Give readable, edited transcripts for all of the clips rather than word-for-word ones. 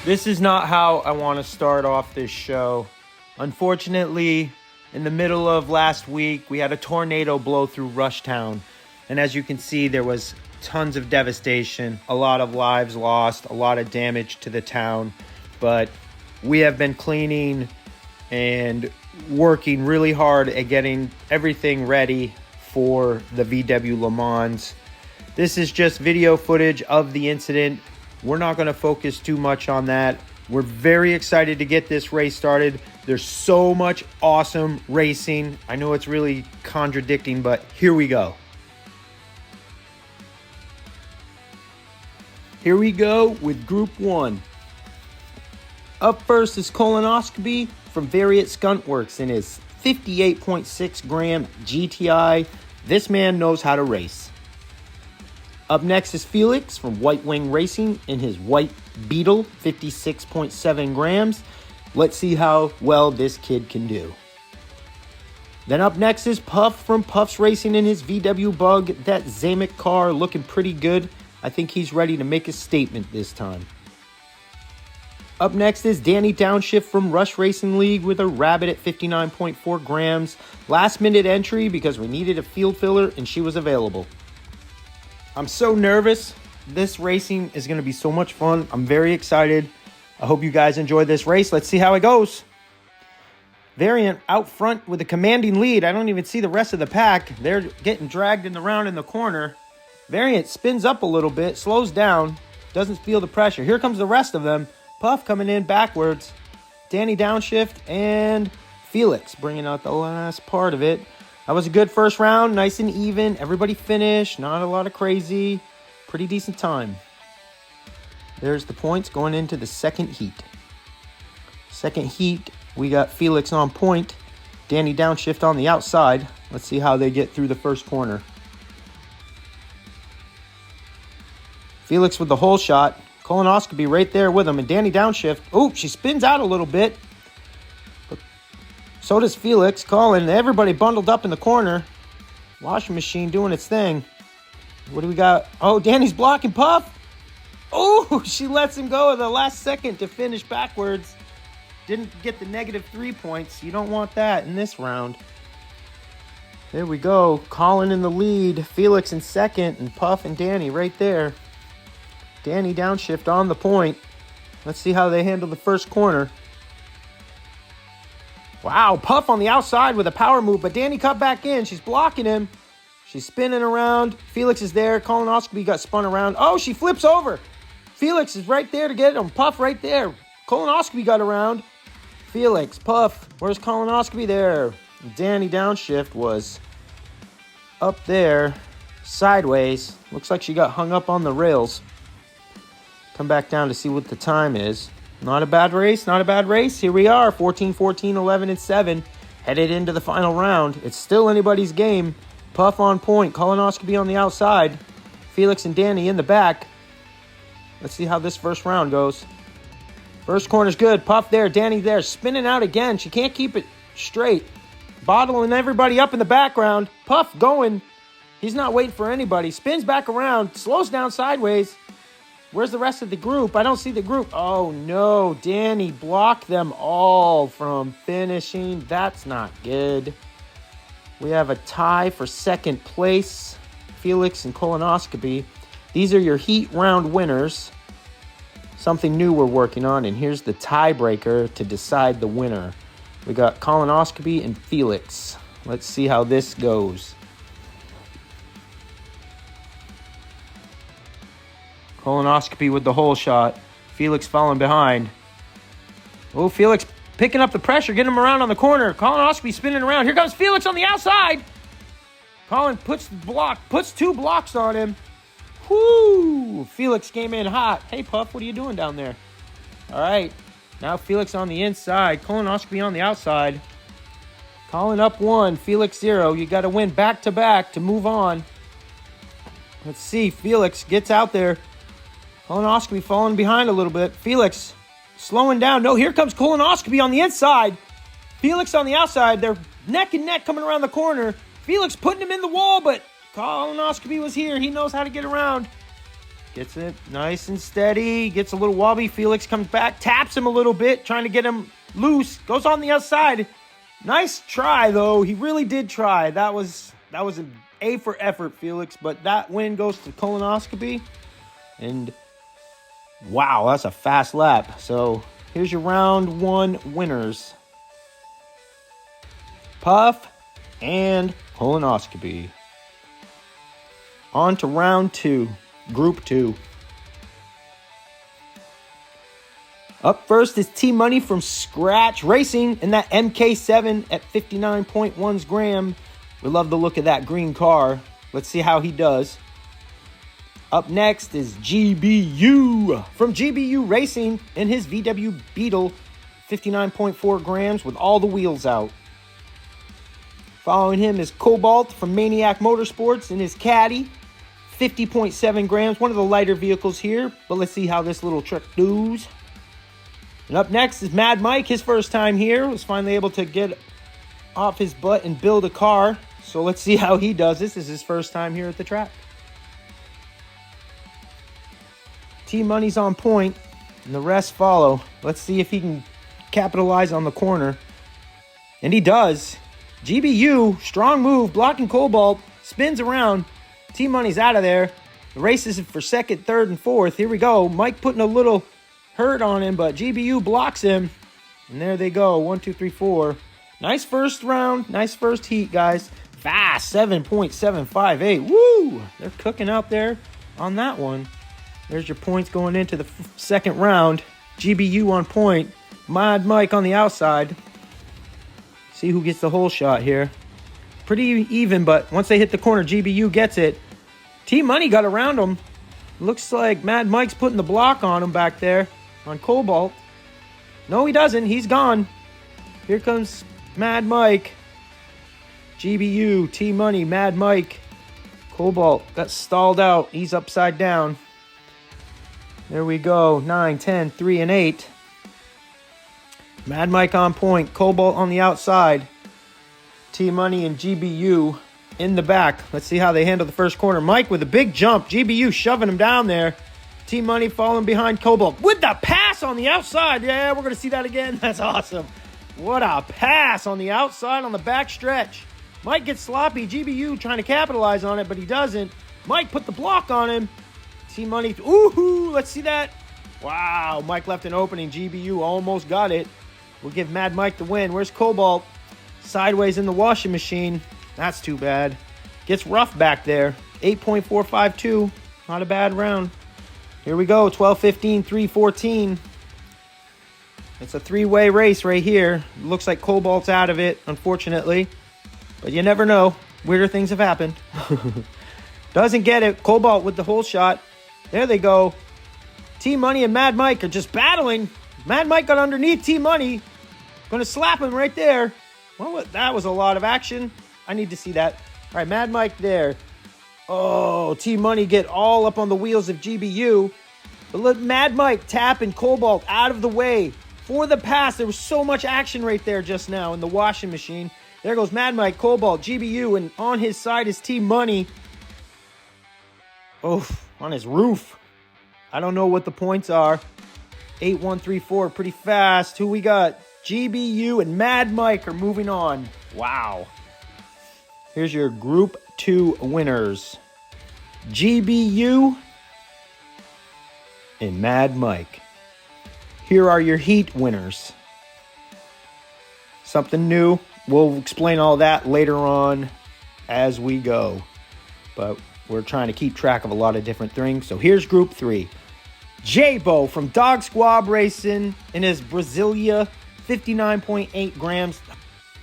This is not how I want to start off this show. Unfortunately, in the middle of last week, we had a tornado blow through Rushtown. And as you can see, there was tons of devastation, a lot of lives lost, a lot of damage to the town. But we have been cleaning and working really hard at getting everything ready for the VW Lemans. This is just video footage of the incident. We're not going to focus too much on that. We're very excited to get this race started. There's so much awesome racing. I know it's really contradicting, but here we go. Here we go with Group 1. Up first is colonoscopy from Variant Skuntworks in his 58.6 gram GTI. This man knows how to race. Up next is Felix from White Wing Racing in his White Beetle, 56.7 grams. Let's see how well this kid can do. Then up next is Puff from Puffs Racing in his VW Bug. That Zamek car looking pretty good. I think he's ready to make a statement this time. Up next is Danny Downshift from Rush Racing League with a Rabbit at 59.4 grams. Last minute entry because we needed a field filler and she was available. I'm so nervous. This racing is going to be so much fun. I'm very excited. I hope you guys enjoy this race. Let's see how it goes. Variant out front with a commanding lead. I don't even see the rest of the pack. They're getting dragged around in the corner. Variant spins up a little bit, slows down, doesn't feel the pressure. Here comes the rest of them. Puff coming in backwards. Danny Downshift and Felix bringing out the last part of it. That was a good first round, nice and even. Everybody finished, not a lot of crazy. Pretty decent time. There's the points going into the second heat. Second heat, we got Felix on point. Danny Downshift on the outside. Let's see how they get through the first corner. Felix with the hole shot. Colonoscopy right there with him. And Danny Downshift. Oh, she spins out a little bit. So does Felix. Colin, everybody bundled up in the corner. Washing machine doing its thing. What do we got? Oh, Danny's blocking Puff. Oh, she lets him go at the last second to finish backwards. Didn't get the -3 points. You don't want that in this round. There we go. Colin in the lead. Felix in second. And Puff and Danny right there. Danny Downshift on the point. Let's see how they handle the first corner. Wow, Puff on the outside with a power move, but Danny cut back in. She's blocking him. She's spinning around. Felix is there. Colonoscopy got spun around. Oh, she flips over. Felix is right there to get him. Puff right there. Colonoscopy got around. Felix, Puff, where's Colonoscopy there? Danny Downshift was up there, sideways. Looks like she got hung up on the rails. Come back down to see what the time is. Not a bad race, not a bad race. Here we are, 14, 14, 11, and 7. Headed into the final round. It's still anybody's game. Puff on point, Colonoscopy on the outside. Felix and Danny in the back. Let's see how this first round goes. First corner's good. Puff there, Danny there. Spinning out again. She can't keep it straight. Bottling everybody up in the background. Puff going. He's not waiting for anybody. Spins back around. Slows down sideways. Where's the rest of the group? I don't see the group. Oh, no. Danny blocked them all from finishing. That's not good. We have a tie for second place. Felix and Colonoscopy. These are your heat round winners. Something new we're working on. And here's the tiebreaker to decide the winner. We got Colonoscopy and Felix. Let's see how this goes. Colonoscopy with the hole shot. Felix falling behind. Oh, Felix picking up the pressure, getting him around on the corner. Colonoscopy spinning around. Here comes Felix on the outside. Colin puts two blocks on him. Whoo! Felix came in hot. Hey, Puff, what are you doing down there? All right. Now Felix on the inside. Colonoscopy on the outside. Colin up 1. Felix 0. You got to win back-to-back to move on. Let's see. Felix gets out there. Colonoscopy falling behind a little bit. Felix slowing down. No, here comes Colonoscopy on the inside. Felix on the outside. They're neck and neck coming around the corner. Felix putting him in the wall, but Colonoscopy was here. He knows how to get around. Gets it nice and steady. Gets a little wobbly. Felix comes back, taps him a little bit, trying to get him loose. Goes on the outside. Nice try, though. He really did try. That was an A for effort, Felix. But that win goes to colonoscopy. And wow, that's a fast lap. So here's your round 1 winners. Puff and colonoscopy. On to round 2, group 2. Up first is T-Money from Scratch Racing in that MK7 at 59.1 grams. We love the look of that green car. Let's see how he does. Up next is GBU from GBU Racing in his VW Beetle, 59.4 grams with all the wheels out. Following him is Cobalt from Maniac Motorsports in his Caddy, 50.7 grams, one of the lighter vehicles here, but let's see how this little truck does. And up next is Mad Mike, his first time here, was finally able to get off his butt and build a car. So let's see how he does. This is his first time here at the track. T-Money's on point, and the rest follow. Let's see if he can capitalize on the corner. And he does. GBU, strong move, blocking Cobalt, spins around. T-Money's out of there. The race is for second, third, and fourth. Here we go. Mike putting a little hurt on him, but GBU blocks him. And there they go. 1, 2, 3, 4. Nice first round. Nice first heat, guys. Fast. 7.758. Woo! They're cooking out there on that one. There's your points going into the second round. GBU on point. Mad Mike on the outside. See who gets the whole shot here. Pretty even, but once they hit the corner, GBU gets it. T-Money got around him. Looks like Mad Mike's putting the block on him back there on Cobalt. No, he doesn't. He's gone. Here comes Mad Mike. GBU, T-Money, Mad Mike. Cobalt got stalled out. He's upside down. There we go. 9, 10, 3, and 8. Mad Mike on point. Cobalt on the outside. T-Money and GBU in the back. Let's see how they handle the first corner. Mike with a big jump. GBU shoving him down there. T-Money falling behind Cobalt with the pass on the outside. Yeah, we're going to see that again. That's awesome. What a pass on the outside on the back stretch. Mike gets sloppy. GBU trying to capitalize on it, but he doesn't. Mike put the block on him. T-Money. Ooh, let's see that. Wow, Mike left an opening. GBU almost got it. We'll give Mad Mike the win. Where's Cobalt? Sideways in the washing machine. That's too bad. Gets rough back there. 8.452. Not a bad round. Here we go. 12-15, 3-14. It's a three-way race right here. Looks like Cobalt's out of it, unfortunately. But you never know. Weirder things have happened. Doesn't get it. Cobalt with the whole shot. There they go. T-Money and Mad Mike are just battling. Mad Mike got underneath T-Money. Gonna slap him right there. Well, that was a lot of action. I need to see that. All right, Mad Mike there. Oh, T-Money get all up on the wheels of GBU. But let Mad Mike tapping Cobalt out of the way for the pass. There was so much action right there just now in the washing machine. There goes Mad Mike, Cobalt, GBU, and on his side is T-Money. Oh, on his roof. I don't know what the points are. 8, 1, 3, 4, pretty fast. Who we got? GBU and Mad Mike are moving on. Wow. Here's your Group 2 winners. GBU and Mad Mike. Here are your heat winners. Something new. We'll explain all that later on as we go. But we're trying to keep track of a lot of different things. So here's Group 3. J-Bo from Dog Squab Racing in his Brasilia, 59.8 grams.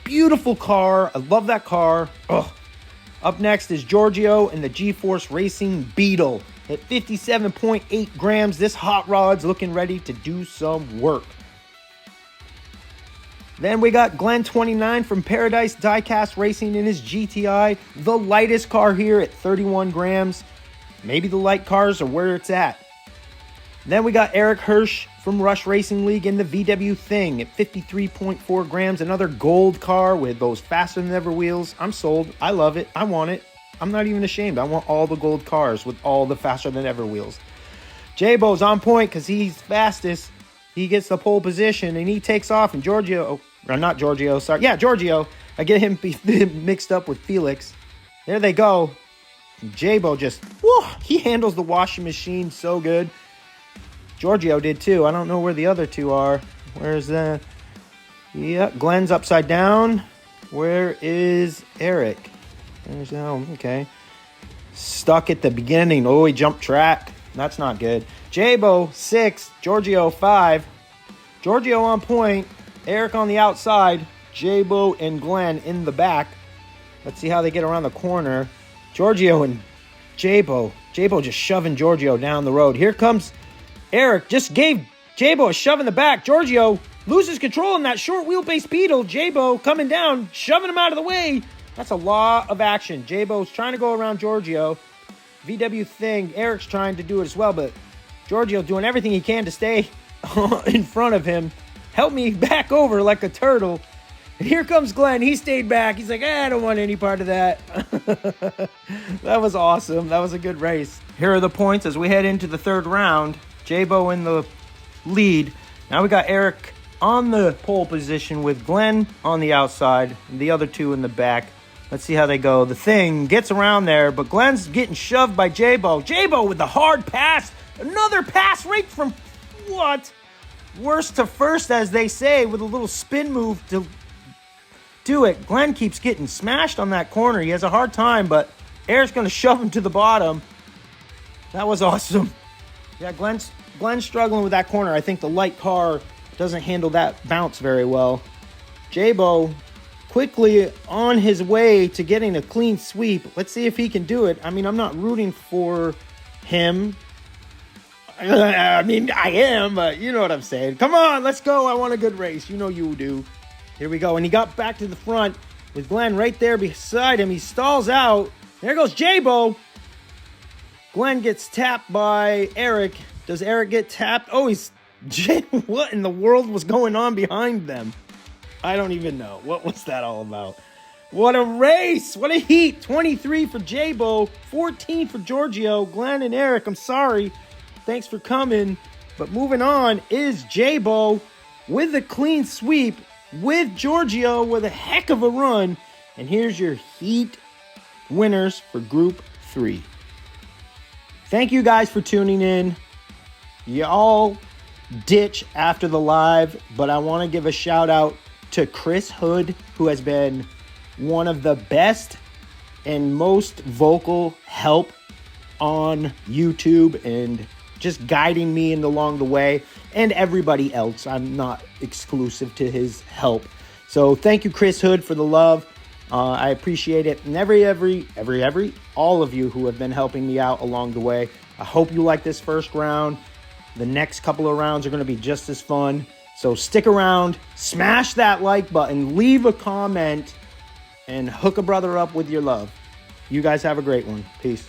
Beautiful car. I love that car. Ugh. Up next is Giorgio in the G-Force Racing Beetle at 57.8 grams. This hot rod's looking ready to do some work. Then we got Glenn 29 from Paradise Diecast Racing in his GTI. The lightest car here at 31 grams. Maybe the light cars are where it's at. Then we got Eric Hirsch from Rush Racing League in the VW Thing at 53.4 grams. Another gold car with those faster than ever wheels. I'm sold. I love it. I want it. I'm not even ashamed. I want all the gold cars with all the faster than ever wheels. J-Bo's on point because he's fastest. He gets the pole position, and he takes off. And Giorgio, or not Giorgio, sorry. Yeah, Giorgio. I get him mixed up with Felix. There they go. J-Bo just, whoo, he handles the washing machine so good. Giorgio did too. I don't know where the other two are. Where's the... Yeah, Glenn's upside down. Where is Eric? There's okay. Stuck at the beginning. Oh, he jumped track. That's not good. J-Bo 6, Giorgio 5. Giorgio on point. Eric on the outside. J-Bo and Glenn in the back. Let's see how they get around the corner. Giorgio and J-Bo. J-Bo just shoving Giorgio down the road. Here comes Eric. Just gave J-Bo a shove in the back. Giorgio loses control in that short wheelbase Beetle. J-Bo coming down, shoving him out of the way. That's a lot of action. J-Bo's trying to go around Giorgio. VW thing. Eric's trying to do it as well, but Giorgio doing everything he can to stay in front of him. Help me back over like a turtle. And here comes Glenn. He stayed back. He's like, I don't want any part of that. That was awesome. That was a good race. Here are the points as we head into the third round. J-Bo in the lead. Now we got Eric on the pole position with Glenn on the outside and the other two in the back. Let's see how they go. The thing gets around there, but Glenn's getting shoved by J-Bo. J-Bo with the hard pass. Another pass right from what? Worst to first, as they say, with a little spin move to do it. Glenn keeps getting smashed on that corner. He has a hard time, but Eric's going to shove him to the bottom. That was awesome. Yeah, Glenn's struggling with that corner. I think the light car doesn't handle that bounce very well. J-Bo quickly on his way to getting a clean sweep. Let's see if he can do it. I mean, I'm not rooting for him. I mean, I am, but you know what I'm saying. Come on, let's go. I want a good race. You know you do. Here we go. And he got back to the front with Glenn right there beside him. He stalls out. There goes J-Bo. Glenn gets tapped by Eric. Does Eric get tapped? Oh, what in the world was going on behind them? I don't even know. What was that all about? What a race. What a heat. 23 for J-Bo. 14 for Giorgio. Glenn and Eric, I'm sorry. Thanks for coming. But moving on is J-Bo with a clean sweep with Giorgio with a heck of a run. And here's your heat winners for Group 3. Thank you guys for tuning in. Y'all ditch after the live, but I want to give a shout out to Chris Hood, who has been one of the best and most vocal help on YouTube and just guiding me along the way, and everybody else. I'm not exclusive to his help. So thank you, Chris Hood, for the love. I appreciate it. And all of you who have been helping me out along the way. I hope you like this first round. The next couple of rounds are going to be just as fun. So stick around, smash that like button, leave a comment, and hook a brother up with your love. You guys have a great one. Peace.